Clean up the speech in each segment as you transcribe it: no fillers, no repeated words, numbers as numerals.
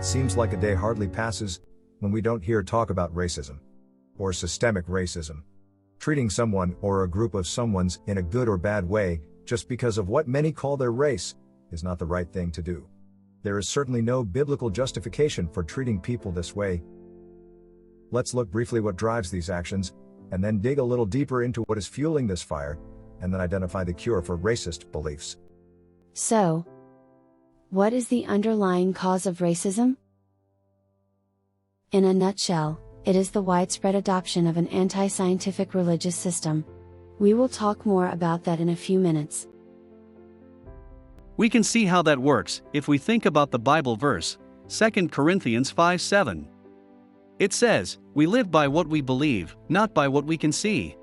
It seems like a day hardly passes when we don't hear talk about racism. Or systemic racism. Treating someone or a group of someone's in a good or bad way, just because of what many call their race, is not the right thing to do. There is certainly no biblical justification for treating people this way. Let's look briefly what drives these actions, and then dig a little deeper into what is fueling this fire, and then identify the cure for racist beliefs. So, what is the underlying cause of racism? In a nutshell, it is the widespread adoption of an anti-scientific religious system. We will talk more about that in a few minutes. We can see how that works if we think about the Bible verse, 2 Corinthians 5:7. It says, "We live by what we believe, not by what we can see."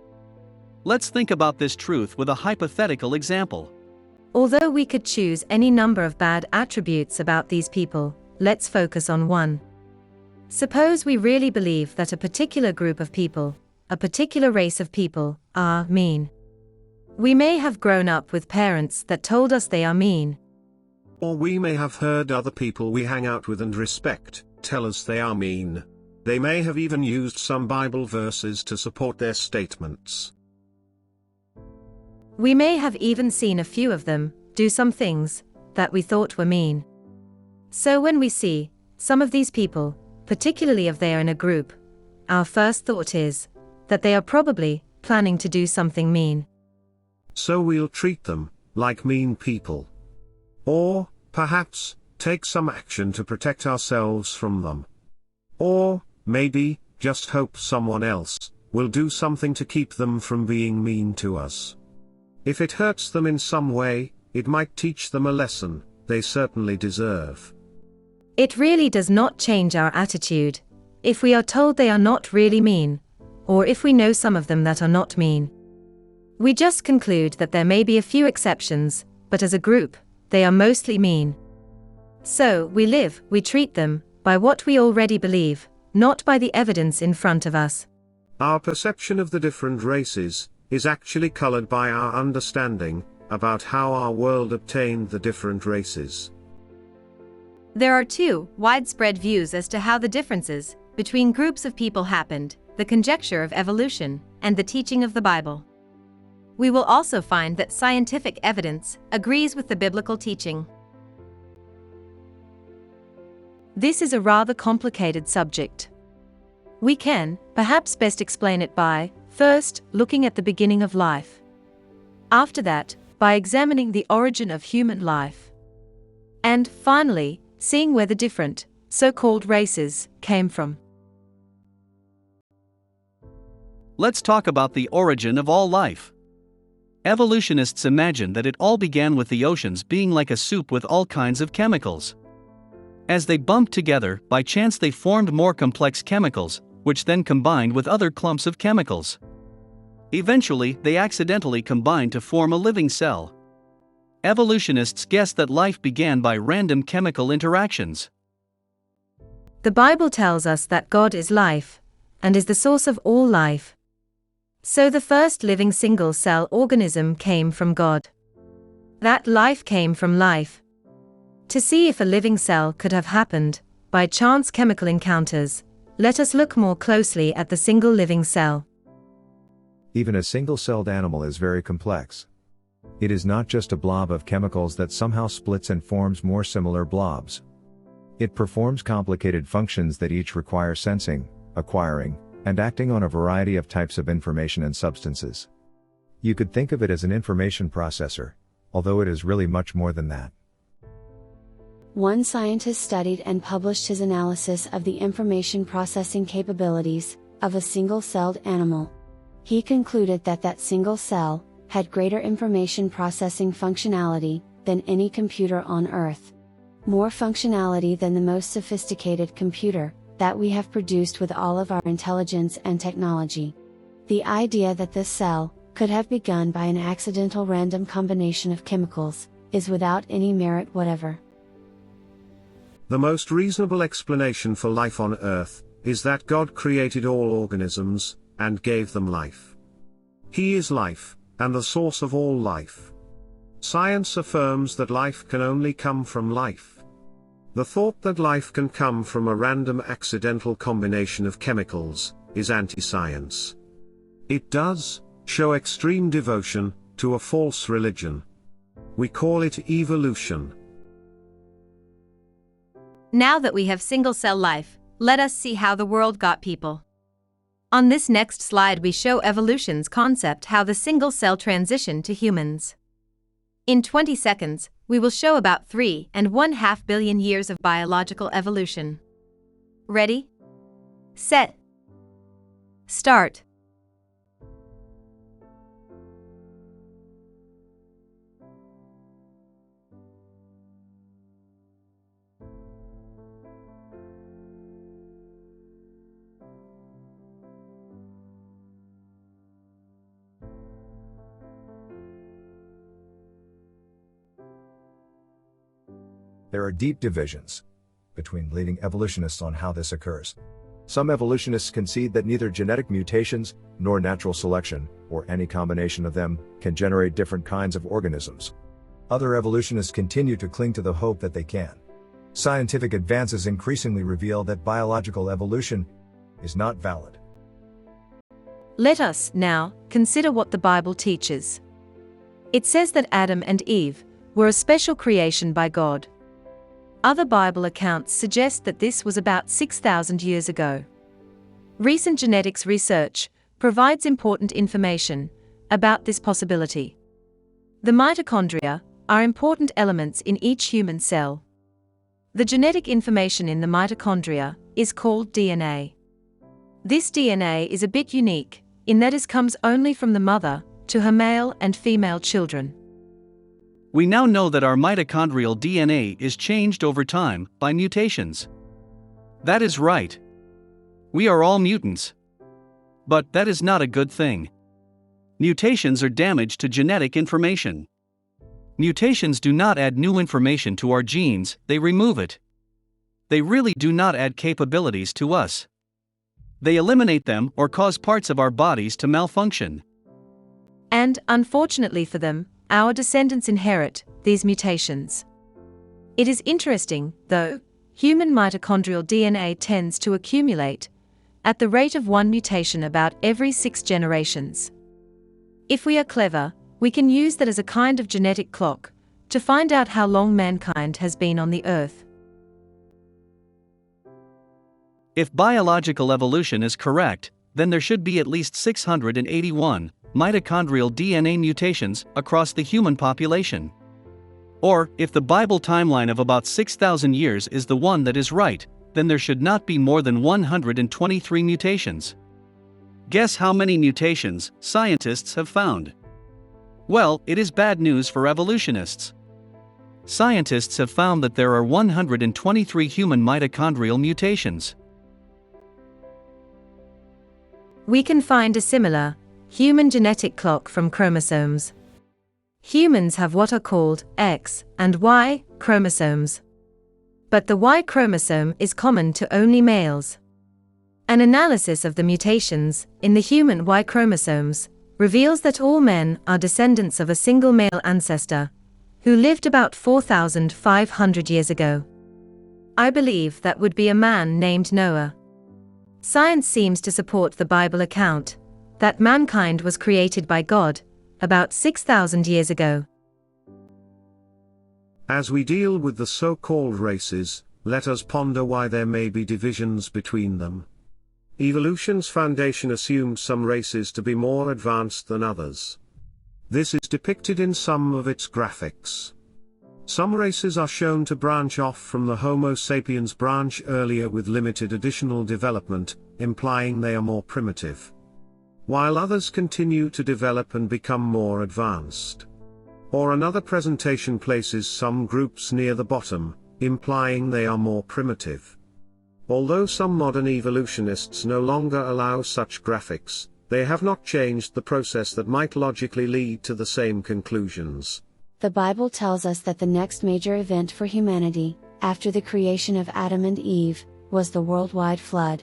Let's think about this truth with a hypothetical example. Although we could choose any number of bad attributes about these people, let's focus on one. Suppose we really believe that a particular group of people, a particular race of people, are mean. We may have grown up with parents that told us they are mean. Or we may have heard other people we hang out with and respect tell us they are mean. They may have even used some Bible verses to support their statements. We may have even seen a few of them do some things that we thought were mean. So when we see some of these people, particularly if they are in a group, our first thought is that they are probably planning to do something mean. So we'll treat them like mean people. Or, perhaps, take some action to protect ourselves from them. Or, maybe, just hope someone else will do something to keep them from being mean to us. If it hurts them in some way, it might teach them a lesson they certainly deserve. It really does not change our attitude if we are told they are not really mean, or if we know some of them that are not mean. We just conclude that there may be a few exceptions, but as a group, they are mostly mean. So, we treat them by what we already believe, not by the evidence in front of us. Our perception of the different races is actually colored by our understanding about how our world obtained the different races. There are two widespread views as to how the differences between groups of people happened: the conjecture of evolution and the teaching of the Bible. We will also find that scientific evidence agrees with the biblical teaching. This is a rather complicated subject. We can, perhaps, best explain it by, first, looking at the beginning of life. After that, by examining the origin of human life. And, finally, seeing where the different, so-called races, came from. Let's talk about the origin of all life. Evolutionists imagine that it all began with the oceans being like a soup with all kinds of chemicals. As they bumped together, by chance they formed more complex chemicals, which then combined with other clumps of chemicals. Eventually, they accidentally combined to form a living cell. Evolutionists guess that life began by random chemical interactions. The Bible tells us that God is life, and is the source of all life. So the first living single-cell organism came from God. That life came from life. To see if a living cell could have happened by chance chemical encounters, let us look more closely at the single living cell. Even a single-celled animal is very complex. It is not just a blob of chemicals that somehow splits and forms more similar blobs. It performs complicated functions that each require sensing, acquiring, and acting on a variety of types of information and substances. You could think of it as an information processor, although it is really much more than that. One scientist studied and published his analysis of the information processing capabilities of a single-celled animal. He concluded that that single cell had greater information processing functionality than any computer on Earth. More functionality than the most sophisticated computer that we have produced with all of our intelligence and technology. The idea that this cell could have begun by an accidental random combination of chemicals is without any merit whatever. The most reasonable explanation for life on Earth is that God created all organisms and gave them life. He is life, and the source of all life. Science affirms that life can only come from life. The thought that life can come from a random accidental combination of chemicals is anti-science. It does show extreme devotion to a false religion. We call it evolution. Now that we have single-cell life, let us see how the world got people. On this next slide we show evolution's concept, how the single-cell transitioned to humans. In 20 seconds, we will show about 3.5 billion years of biological evolution. Ready? Set. Start. There are deep divisions between leading evolutionists on how this occurs. Some evolutionists concede that neither genetic mutations, nor natural selection, or any combination of them, can generate different kinds of organisms. Other evolutionists continue to cling to the hope that they can. Scientific advances increasingly reveal that biological evolution is not valid. Let us, now, consider what the Bible teaches. It says that Adam and Eve were a special creation by God. Other Bible accounts suggest that this was about 6,000 years ago. Recent genetics research provides important information about this possibility. The mitochondria are important elements in each human cell. The genetic information in the mitochondria is called DNA. This DNA is a bit unique in that it comes only from the mother to her male and female children. We now know that our mitochondrial DNA is changed over time by mutations. That is right. We are all mutants. But that is not a good thing. Mutations are damage to genetic information. Mutations do not add new information to our genes, they remove it. They really do not add capabilities to us. They eliminate them or cause parts of our bodies to malfunction. And, unfortunately for them, our descendants inherit these mutations. It is interesting, though, human mitochondrial DNA tends to accumulate at the rate of one mutation about every 6 generations. If we are clever, we can use that as a kind of genetic clock to find out how long mankind has been on the earth. If biological evolution is correct, then there should be at least 681 mitochondrial DNA mutations across the human population. Or, if the Bible timeline of about 6,000 years is the one that is right, then there should not be more than 123 mutations. Guess how many mutations scientists have found? Well, it is bad news for evolutionists. Scientists have found that there are 123 human mitochondrial mutations. We can find a similar human genetic clock from chromosomes. Humans have what are called X and Y chromosomes. But the Y chromosome is common to only males. An analysis of the mutations in the human Y chromosomes reveals that all men are descendants of a single male ancestor who lived about 4,500 years ago. I believe that would be a man named Noah. Science seems to support the Bible account that mankind was created by God about 6,000 years ago. As we deal with the so-called races, let us ponder why there may be divisions between them. Evolution's foundation assumes some races to be more advanced than others. This is depicted in some of its graphics. Some races are shown to branch off from the Homo sapiens branch earlier with limited additional development, implying they are more primitive, while others continue to develop and become more advanced. Or another presentation places some groups near the bottom, implying they are more primitive. Although some modern evolutionists no longer allow such graphics, they have not changed the process that might logically lead to the same conclusions. The Bible tells us that the next major event for humanity, after the creation of Adam and Eve, was the worldwide flood.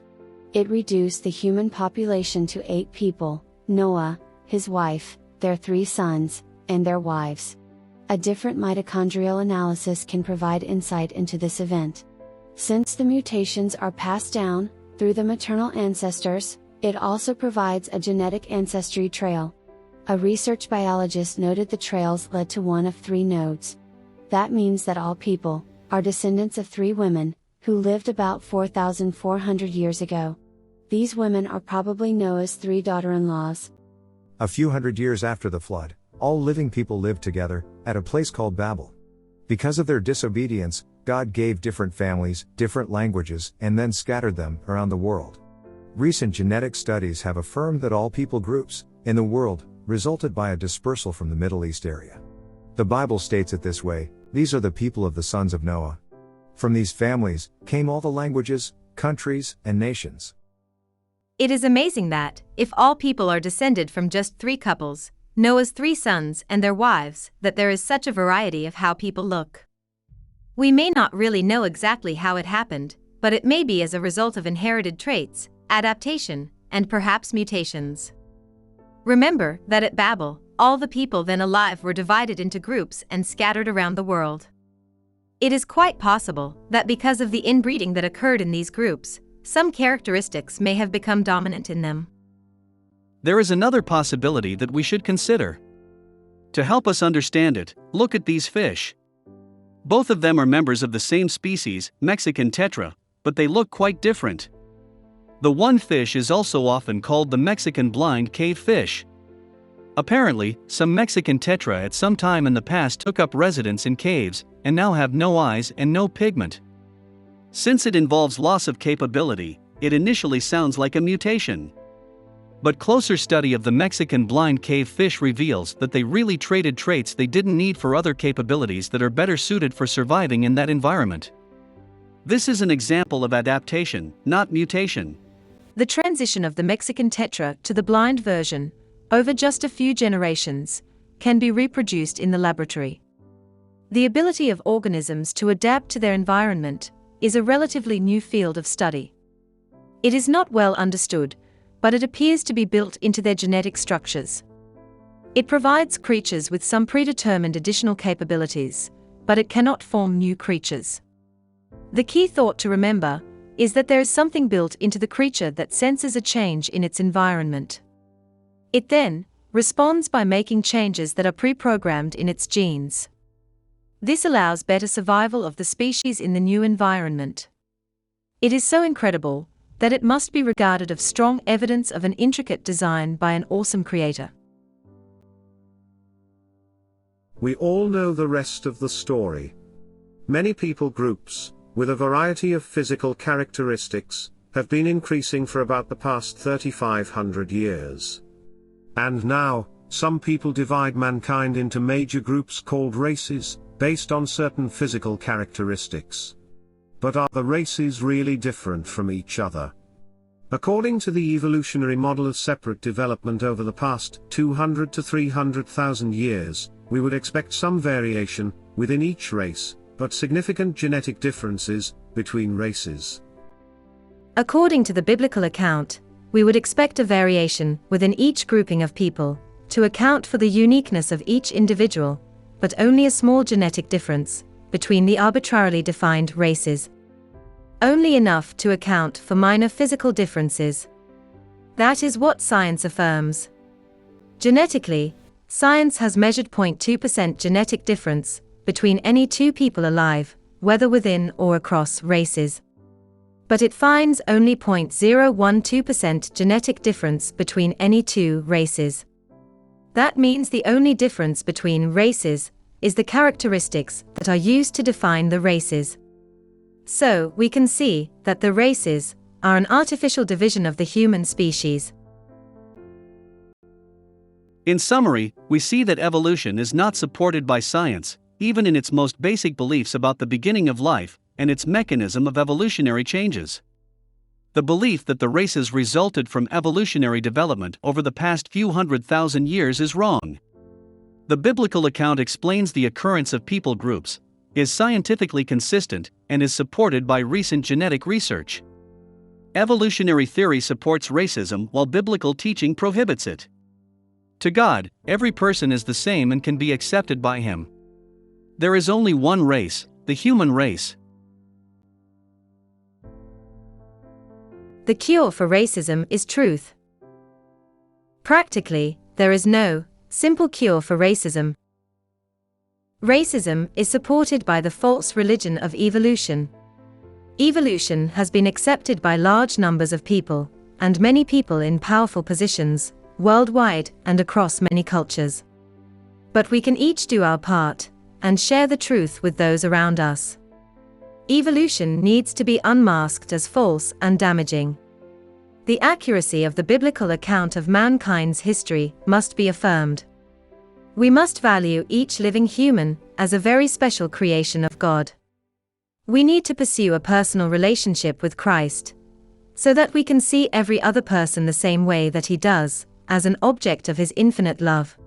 It reduced the human population to 8 people: Noah, his wife, their 3 sons, and their wives. A different mitochondrial analysis can provide insight into this event. Since the mutations are passed down, through the maternal ancestors, it also provides a genetic ancestry trail. A research biologist noted the trails led to one of 3 nodes. That means that all people are descendants of 3 women, who lived about 4,400 years ago. These women are probably Noah's 3 daughter-in-laws. A few hundred years after the flood, all living people lived together, at a place called Babel. Because of their disobedience, God gave different families, different languages, and then scattered them around the world. Recent genetic studies have affirmed that all people groups, in the world, resulted by a dispersal from the Middle East area. The Bible states it this way: these are the people of the sons of Noah. From these families, came all the languages, countries, and nations. It is amazing that, if all people are descended from just 3 couples, Noah's 3 sons and their wives, that there is such a variety of how people look. We may not really know exactly how it happened, but it may be as a result of inherited traits, adaptation, and perhaps mutations. Remember that at Babel, all the people then alive were divided into groups and scattered around the world. It is quite possible that because of the inbreeding that occurred in these groups, some characteristics may have become dominant in them. There is another possibility that we should consider. To help us understand it, look at these fish. Both of them are members of the same species, Mexican tetra, but they look quite different. The one fish is also often called the Mexican blind cave fish. Apparently, some Mexican tetra at some time in the past took up residence in caves, and now have no eyes and no pigment. Since it involves loss of capability, it initially sounds like a mutation. But closer study of the Mexican blind cave fish reveals that they really traded traits they didn't need for other capabilities that are better suited for surviving in that environment. This is an example of adaptation, not mutation. The transition of the Mexican tetra to the blind version, over just a few generations, can be reproduced in the laboratory. The ability of organisms to adapt to their environment is a relatively new field of study. It is not well understood, but it appears to be built into their genetic structures. It provides creatures with some predetermined additional capabilities, but it cannot form new creatures. The key thought to remember is that there is something built into the creature that senses a change in its environment. It then responds by making changes that are pre-programmed in its genes. This allows better survival of the species in the new environment. It is so incredible that it must be regarded as strong evidence of an intricate design by an awesome creator. We all know the rest of the story. Many people groups, with a variety of physical characteristics, have been increasing for about the past 3,500 years. And now, some people divide mankind into major groups called races, based on certain physical characteristics. But are the races really different from each other? According to the evolutionary model of separate development over the past 200 to 300,000 years, we would expect some variation within each race, but significant genetic differences between races. According to the biblical account, we would expect a variation within each grouping of people to account for the uniqueness of each individual, but only a small genetic difference between the arbitrarily defined races. Only enough to account for minor physical differences. That is what science affirms. Genetically, science has measured 0.2% genetic difference between any 2 people alive, whether within or across races. But it finds only 0.012% genetic difference between any 2 races. That means the only difference between races is the characteristics that are used to define the races. So, we can see that the races are an artificial division of the human species. In summary, we see that evolution is not supported by science, even in its most basic beliefs about the beginning of life and its mechanism of evolutionary changes. The belief that the races resulted from evolutionary development over the past few 100,000 years is wrong. The biblical account explains the occurrence of people groups, is scientifically consistent, and is supported by recent genetic research. Evolutionary theory supports racism while biblical teaching prohibits it. To God, every person is the same and can be accepted by Him. There is only one race, the human race. The cure for racism is truth. Practically, there is no simple cure for racism. Racism is supported by the false religion of evolution. Evolution has been accepted by large numbers of people, and many people in powerful positions, worldwide and across many cultures. But we can each do our part, and share the truth with those around us. Evolution needs to be unmasked as false and damaging. The accuracy of the biblical account of mankind's history must be affirmed. We must value each living human as a very special creation of God. We need to pursue a personal relationship with Christ, so that we can see every other person the same way that He does, as an object of His infinite love.